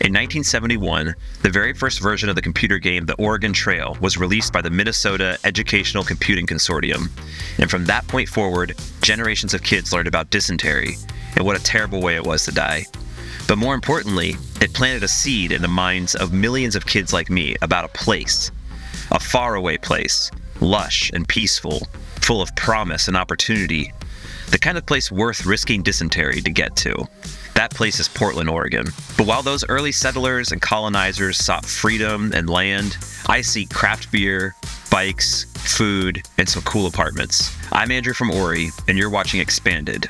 In 1971, the very first version of the computer game The Oregon Trail was released by the Minnesota Educational Computing Consortium, and from that point forward, generations of kids learned about dysentery, and what a terrible way it was to die. But more importantly, it planted a seed in the minds of millions of kids like me about a place, a faraway place, lush and peaceful, full of promise and opportunity, the kind of place worth risking dysentery to get to. That place is Portland, Oregon. But while those early settlers and colonizers sought freedom and land, I seek craft beer, bikes, food, and some cool apartments. I'm Andrew from Ori, and you're watching Expanded.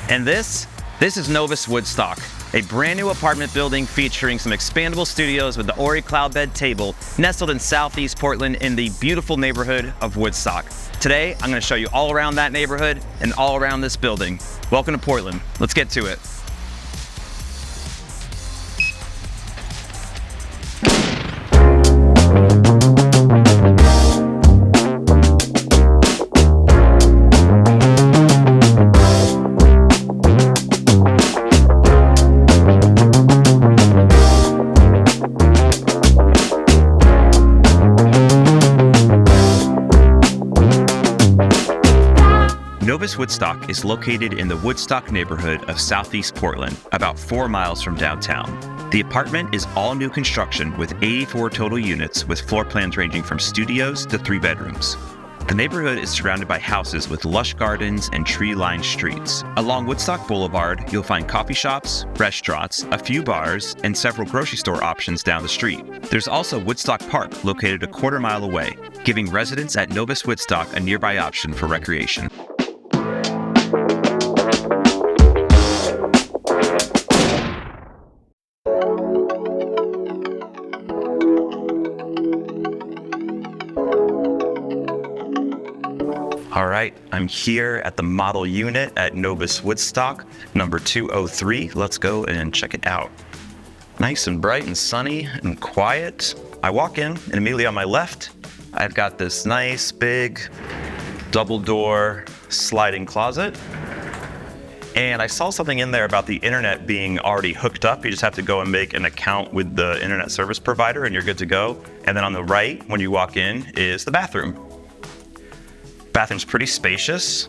And this is Novus Woodstock, a brand new apartment building featuring some expandable studios with the Ori Cloud Bed table, nestled in southeast Portland in the beautiful neighborhood of Woodstock. Today, I'm going to show you all around that neighborhood and all around this building. Welcome to Portland. Let's get to it. Novus Woodstock is located in the Woodstock neighborhood of southeast Portland, about 4 miles from downtown. The apartment is all new construction with 84 total units with floor plans ranging from studios to 3 bedrooms. The neighborhood is surrounded by houses with lush gardens and tree-lined streets. Along Woodstock Boulevard, you'll find coffee shops, restaurants, a few bars, and several grocery store options down the street. There's also Woodstock Park, located a quarter mile away, giving residents at Novus Woodstock a nearby option for recreation. All right, I'm here at the model unit at Novus Woodstock, number 203. Let's go and check it out. Nice and bright and sunny and quiet. I walk in, and immediately on my left, I've got this nice big double door sliding closet. And I saw something in there about the internet being already hooked up. You just have to go and make an account with the internet service provider and you're good to go. And then on the right, when you walk in, is the bathroom. Bathroom's pretty spacious,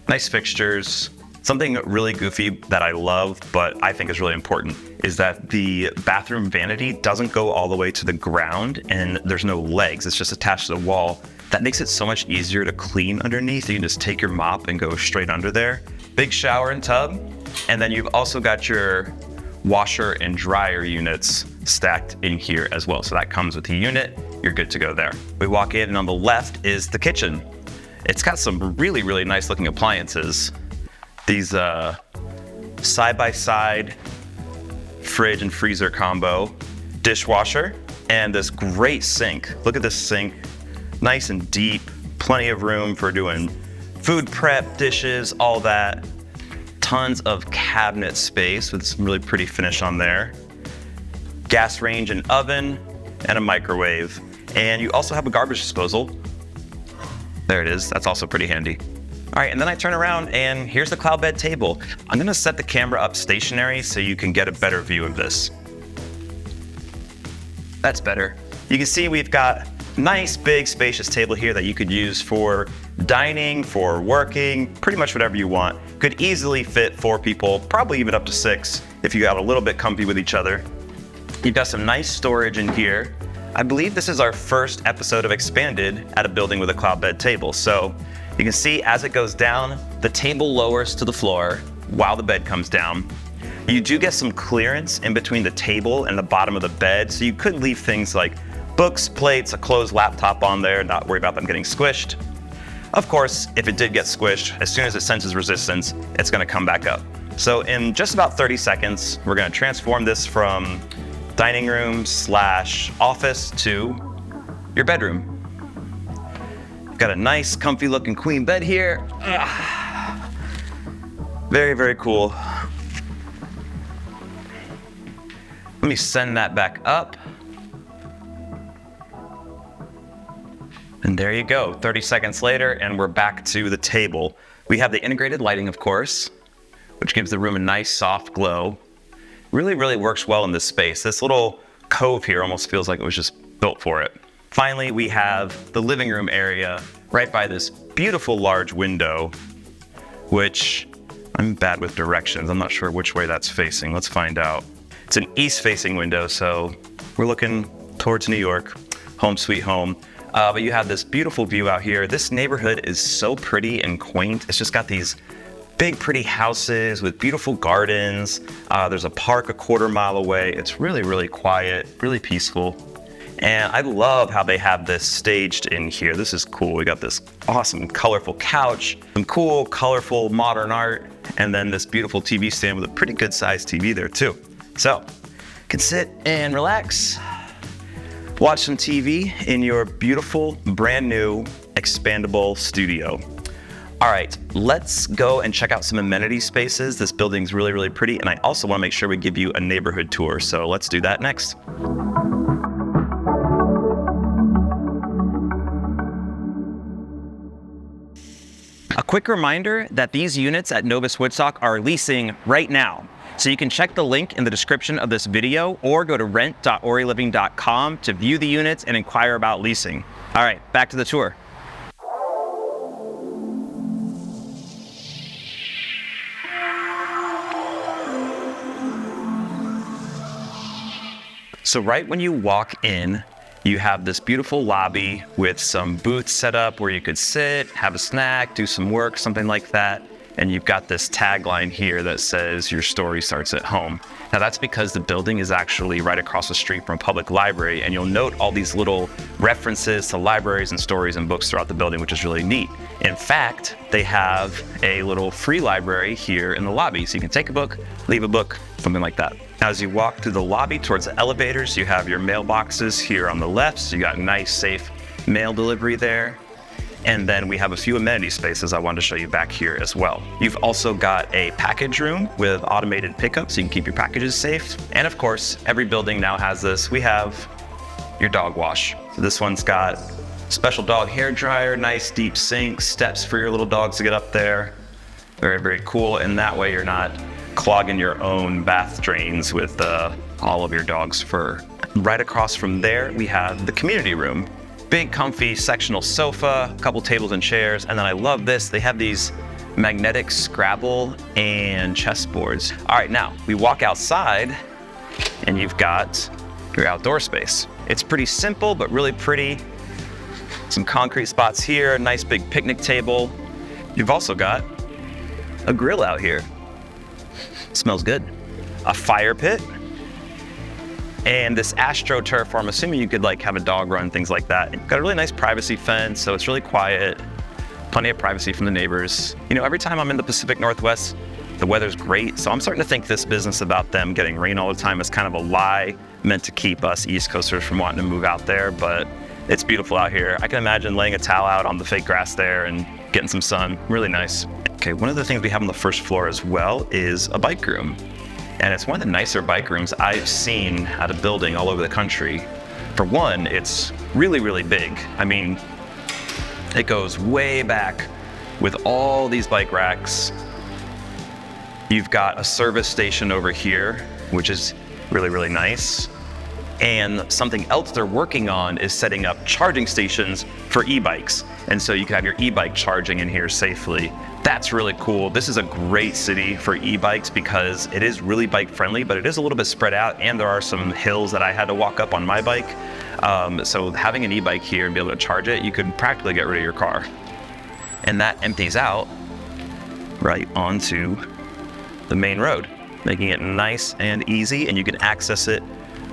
nice fixtures. Something really goofy that I love, but I think is really important, is that the bathroom vanity doesn't go all the way to the ground and there's no legs. It's just attached to the wall. That makes it so much easier to clean underneath. You can just take your mop and go straight under there. Big shower and tub. And then you've also got your washer and dryer units stacked in here as well. So that comes with the unit. You're good to go there. We walk in and on the left is the kitchen. It's got some really, really nice looking appliances. These side-by-side fridge and freezer combo, dishwasher, and this great sink. Look at this sink, nice and deep, plenty of room for doing food prep, dishes, all that. Tons of cabinet space with some really pretty finish on there. Gas range and oven, and a microwave. And you also have a garbage disposal. There it is, that's also pretty handy. All right, and then I turn around and here's the cloud bed table. I'm gonna set the camera up stationary so you can get a better view of this. That's better. You can see we've got nice, big, spacious table here that you could use for dining, for working, pretty much whatever you want. Could easily fit 4 people, probably even up to 6 if you got a little bit comfy with each other. You've got some nice storage in here. I believe this is our first episode of Expanded at a building with a cloud bed table. So you can see as it goes down, the table lowers to the floor while the bed comes down. You do get some clearance in between the table and the bottom of the bed, so you could leave things like books, plates, a closed laptop on there, not worry about them getting squished. Of course, if it did get squished, as soon as it senses resistance, it's gonna come back up. So in just about 30 seconds, we're gonna transform this from dining room / office to your bedroom. Got a nice, comfy looking queen bed here. Very, very cool. Let me send that back up. And there you go, 30 seconds later, and we're back to the table. We have the integrated lighting, of course, which gives the room a nice soft glow. really, really works well in this space. This little cove here almost feels like it was just built for it. Finally, we have the living room area right by this beautiful large window, which I'm bad with directions. I'm not sure which way that's facing. Let's find out. It's an east-facing window, so we're looking towards New York, home sweet home. But you have this beautiful view out here. This neighborhood is so pretty and quaint. It's just got these big, pretty houses with beautiful gardens. There's a park a quarter-mile away. It's really, really quiet, really peaceful. And I love how they have this staged in here. This is cool. We got this awesome, colorful couch, some cool, colorful, modern art, and then this beautiful TV stand with a pretty good sized TV there too. So, you can sit and relax, watch some TV in your beautiful, brand new, expandable studio. All right, let's go and check out some amenity spaces. This building's really, really pretty, and I also want to make sure we give you a neighborhood tour, so let's do that next. A quick reminder that these units at Novus Woodstock are leasing right now. So you can check the link in the description of this video or go to rent.oriliving.com to view the units and inquire about leasing. All right, back to the tour. So right when you walk in, you have this beautiful lobby with some booths set up where you could sit, have a snack, do some work, something like that. And you've got this tagline here that says your story starts at home. Now that's because the building is actually right across the street from a public library, and you'll note all these little references to libraries and stories and books throughout the building, which is really neat. In fact, they have a little free library here in the lobby, so you can take a book, leave a book, something like that. Now, as you walk through the lobby towards the elevators, you have your mailboxes here on the left, so you got nice, safe mail delivery there. And then we have a few amenity spaces I wanted to show you back here as well. You've also got a package room with automated pickup so you can keep your packages safe. And of course, every building now has this. We have your dog wash. So this one's got special dog hair dryer, nice deep sink, steps for your little dogs to get up there. Very, very cool. And that way you're not clogging your own bath drains with all of your dog's fur. Right across from there, we have the community room. Big comfy sectional sofa, a couple tables and chairs, and then I love this, they have these magnetic Scrabble and chessboards. All right, now we walk outside and you've got your outdoor space. It's pretty simple, but really pretty. Some concrete spots here, a nice big picnic table. You've also got a grill out here. Smells good. A fire pit. And this AstroTurf farm, assuming you could like have a dog run, things like that. Got a really nice privacy fence, so it's really quiet. Plenty of privacy from the neighbors. You know, every time I'm in the Pacific Northwest, the weather's great. So I'm starting to think this business about them getting rain all the time is kind of a lie meant to keep us East Coasters from wanting to move out there, but it's beautiful out here. I can imagine laying a towel out on the fake grass there and getting some sun. Really nice. Okay, one of the things we have on the first floor as well is a bike room. And it's one of the nicer bike rooms I've seen at a building all over the country. For one, it's really, really big. I mean, it goes way back with all these bike racks. You've got a service station over here, which is really, really nice. And something else they're working on is setting up charging stations for e-bikes. And so you can have your e-bike charging in here safely. That's really cool. This is a great city for e-bikes because it is really bike friendly, but it is a little bit spread out and there are some hills that I had to walk up on my bike. So having an e-bike here and be able to charge it, you could practically get rid of your car. And that empties out right onto the main road, making it nice and easy, and you can access it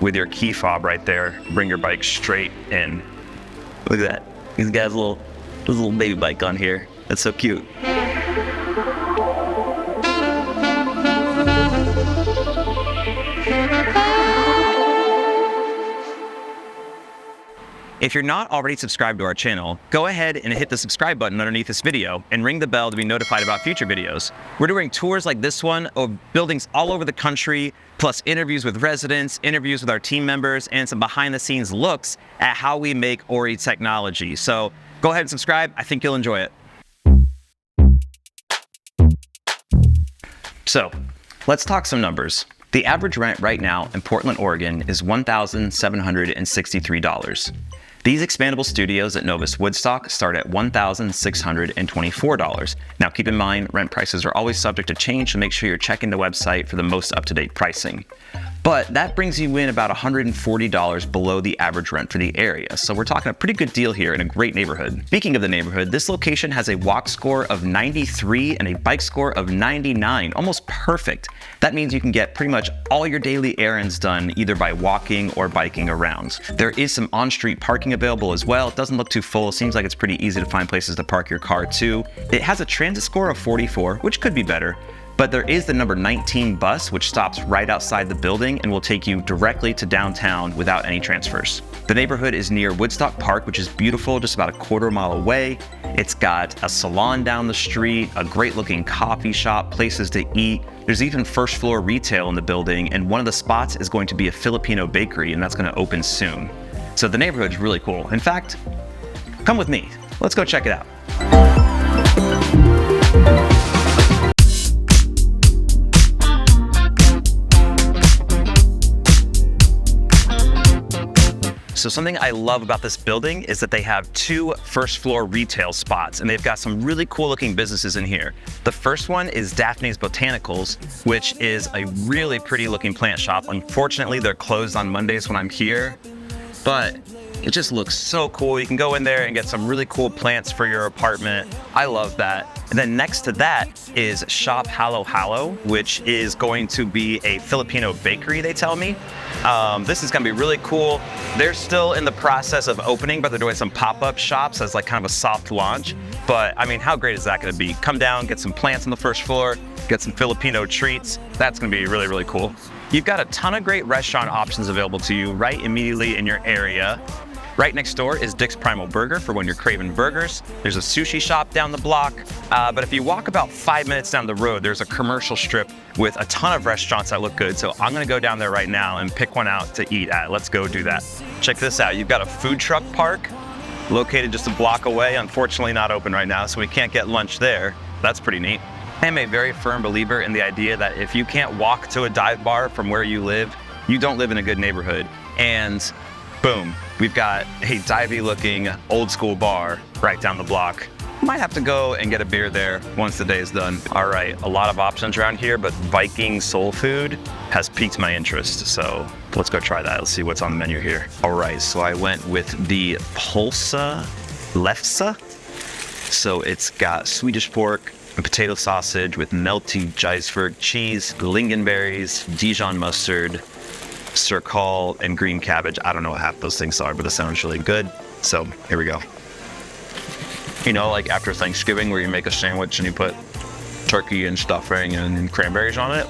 with your key fob right there. Bring your bike straight in. Look at that. He's got his little baby bike on here. That's so cute. If you're not already subscribed to our channel, go ahead and hit the subscribe button underneath this video and ring the bell to be notified about future videos. We're doing tours like this one of buildings all over the country, plus interviews with residents, interviews with our team members, and some behind the scenes looks at how we make Ori technology. So go ahead and subscribe. I think you'll enjoy it. So let's talk some numbers. The average rent right now in Portland, Oregon is $1,763. These expandable studios at Novus Woodstock start at $1,624. Now keep in mind, rent prices are always subject to change, so make sure you're checking the website for the most up-to-date pricing. But that brings you in about $140 below the average rent for the area. So we're talking a pretty good deal here in a great neighborhood. Speaking of the neighborhood, this location has a walk score of 93 and a bike score of 99, almost perfect. That means you can get pretty much all your daily errands done either by walking or biking around. There is some on-street parking available as well. It doesn't look too full. It seems like it's pretty easy to find places to park your car too. It has a transit score of 44, which could be better. But there is the number 19 bus, which stops right outside the building and will take you directly to downtown without any transfers. The neighborhood is near Woodstock Park, which is beautiful, just about a quarter mile away. It's got a salon down the street, a great looking coffee shop, places to eat. There's even first floor retail in the building, and one of the spots is going to be a Filipino bakery, and that's going to open soon. So the neighborhood's really cool. In fact, come with me. Let's go check it out. So something I love about this building is that they have 2 first floor retail spots, and they've got some really cool looking businesses in here. The first one is Daphne's Botanicals, which is a really pretty looking plant shop. Unfortunately, they're closed on Mondays when I'm here, but it just looks so cool. You can go in there and get some really cool plants for your apartment. I love that. And then next to that is Shop Halo Halo, which is going to be a Filipino bakery, they tell me. This is gonna be really cool. They're still in the process of opening, but they're doing some pop-up shops as like kind of a soft launch. But I mean, how great is that gonna be? Come down, get some plants on the first floor, get some Filipino treats. That's gonna be really, really cool. You've got a ton of great restaurant options available to you right immediately in your area. Right next door is Dick's Primal Burger for when you're craving burgers. There's a sushi shop down the block. But if you walk about 5 minutes down the road, there's a commercial strip with a ton of restaurants that look good. So I'm gonna go down there right now and pick one out to eat at. Let's go do that. Check this out. You've got a food truck park located just a block away. Unfortunately not open right now, so we can't get lunch there. That's pretty neat. I am a very firm believer in the idea that if you can't walk to a dive bar from where you live, you don't live in a good neighborhood. And boom, we've got a divey looking old school bar right down the block. Might have to go and get a beer there once the day is done. All right, a lot of options around here, but Viking soul food has piqued my interest. So let's go try that. Let's see what's on the menu here. All right, so I went with the Pulsa Lefse. So it's got Swedish pork and potato sausage with melty Gijsberg cheese, lingonberries, Dijon mustard, Circal, and green cabbage. I don't know what half those things are, but it sounds really good. So here we go. You know, like after Thanksgiving where you make a sandwich and you put turkey and stuffing and cranberries on it.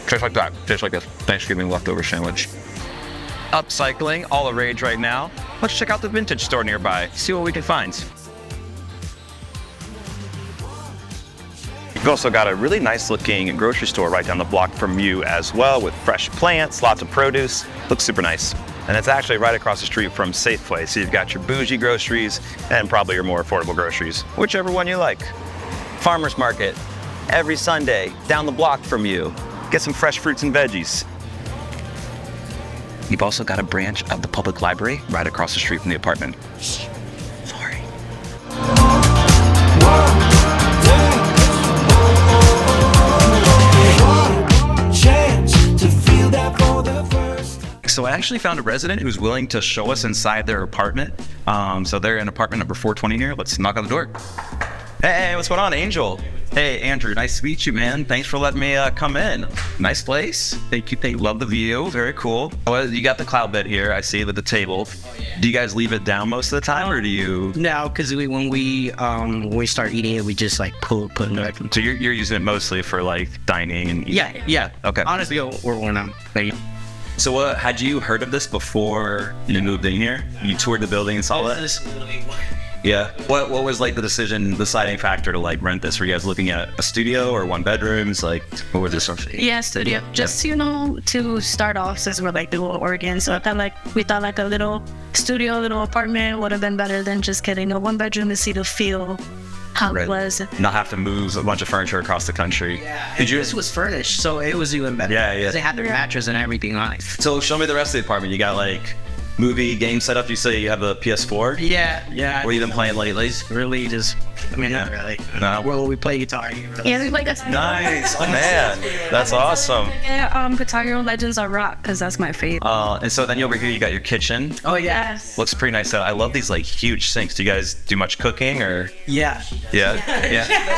Tastes like that. Tastes like a Thanksgiving leftover sandwich. Upcycling, all the rage right now. Let's check out the vintage store nearby, see what we can find. You've also got a really nice looking grocery store right down the block from you as well, with fresh plants, lots of produce. Looks super nice. And it's actually right across the street from Safeway. So you've got your bougie groceries and probably your more affordable groceries, whichever one you like. Farmer's Market, every Sunday, down the block from you. Get some fresh fruits and veggies. You've also got a branch of the public library right across the street from the apartment. Sorry. So I actually found a resident who's willing to show us inside their apartment. So they're in apartment number 420 here. Let's knock on the door. Hey, what's going on, Angel? Hey, Andrew, nice to meet you, man. Thanks for letting me come in. Nice place. Thank you. Love the view. Very cool. Well, you got the cloud bed here, I see, with the table. Do you guys leave it down most of the time, or do you? No, because when we start eating it, we just like put it back. So you're using it mostly for like dining and eating? Yeah. Okay. Honestly, we're not. So had you heard of this before you moved in here? You toured the building and saw that? Yeah. What was like the deciding factor to like rent this? Were you guys looking at a studio or one bedrooms? Like, what was this? Yeah, studio. Just, to start off, since we're like the Oregon. So we thought like a little studio, little apartment would have been better than just getting a one bedroom to see the feel how it was. Not have to move a bunch of furniture across the country. Did you? This was furnished, so it was even better. Yeah, yeah. They had their mattress and everything on it. So show me the rest of the apartment. You got like movie game setup. You say you have a PS4. Yeah. What have you been playing lately? Really just, I mean, not really. No. Well, we play guitar. Yeah, we like a Nice. Oh man, that's awesome. Yeah, Guitar Hero Legends of Rock, because that's my favorite. And so then over here you got your kitchen. Oh, yeah. Yes. Looks pretty nice. I love these like huge sinks. Do you guys do much cooking or? Yeah. Yeah.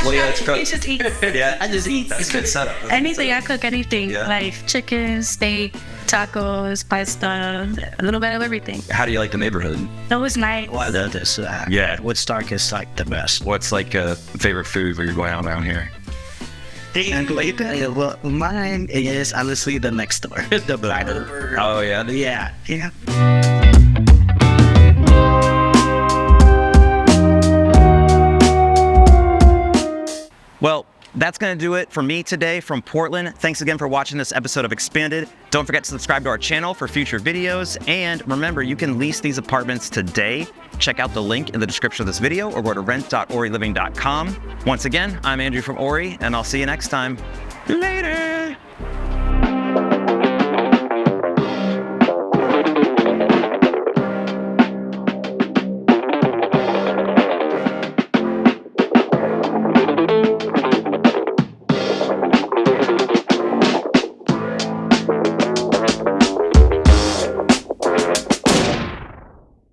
Well, yeah, it's You cook. just eat Yeah. I just eat. That's good setup. anything. I cook anything, Yeah. like chicken, steak, tacos, pasta, a little bit of everything. How do you like the neighborhood? That was nice. Well, this, Yeah. Woodstock is like the best. What's like a favorite food when you're going out around here? And well, mine is honestly the next door. The burger. Oh yeah. Yeah. Well, that's going to do it for me today from Portland. Thanks again for watching this episode of Expanded. Don't forget to subscribe to our channel for future videos. And remember, you can lease these apartments today. Check out the link in the description of this video or go to rent.oriliving.com. Once again, I'm Andrew from Ori, and I'll see you next time. Later!